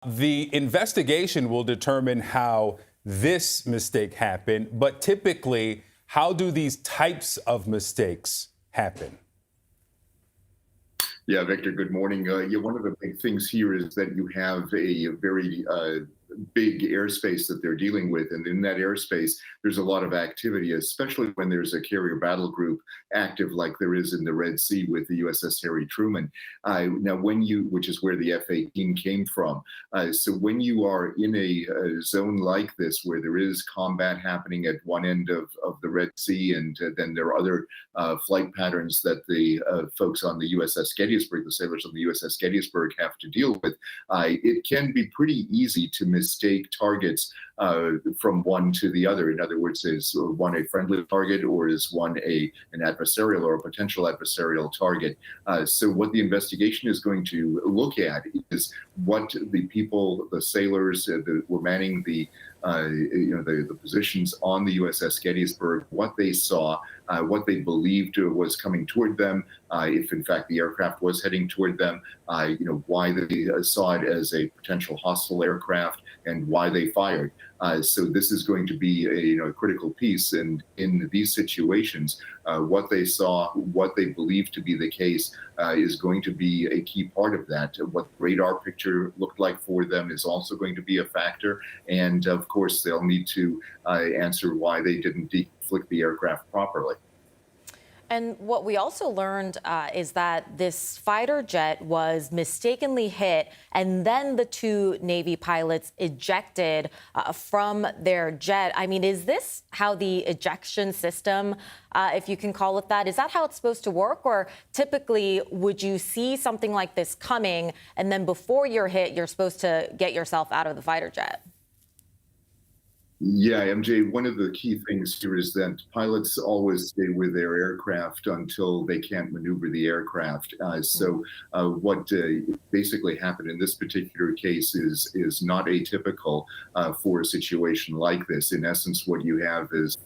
The investigation will determine how this mistake happened, but typically, how do these types of mistakes happen? Yeah, Victor, good morning. One of the big things here is that you have a very big airspace that they're dealing with. And in that airspace, there's a lot of activity, especially when there's a carrier battle group active like there is in the Red Sea with the USS Harry Truman. Now, which is where the F-18 came from. So when you are in a zone like this, where there is combat happening at one end of the Red Sea, and then there are other flight patterns that the folks on the USS Gettysburg, the sailors on the USS Gettysburg have to deal with, it can be pretty easy to mistake targets from one to the other. In other words, is one a friendly target, or is one an adversarial or a potential adversarial target? So what the investigation is going to look at is what the people, the sailors that were manning the positions on the USS Gettysburg, what they saw, what they believed was coming toward them, if in fact the aircraft was heading toward them, why they saw it as a potential hostile aircraft, and why they fired. So this is going to be a critical piece, and in these situations, what they saw, what they believe to be the case, is going to be a key part of that. What the radar picture looked like for them is also going to be a factor, and of course, they'll need to answer why they didn't deflict the aircraft properly. And what we also learned is that this fighter jet was mistakenly hit, and then the two Navy pilots ejected from their jet. I mean, is this how the ejection system, if you can call it that, is that how it's supposed to work? Or typically, would you see something like this coming, and then before you're hit, you're supposed to get yourself out of the fighter jet? Yeah, MJ, one of the key things here is that pilots always stay with their aircraft until they can't maneuver the aircraft. So what basically happened in this particular case is not atypical for a situation like this. In essence, what you have is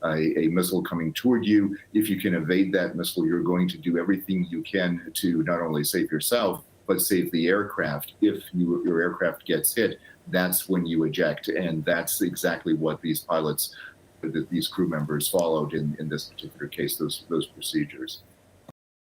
a missile coming toward you. If you can evade that missile, you're going to do everything you can to not only save yourself, but save the aircraft. If your aircraft gets hit, that's when you eject, and that's exactly what these pilots, these crew members followed in this particular case, those procedures.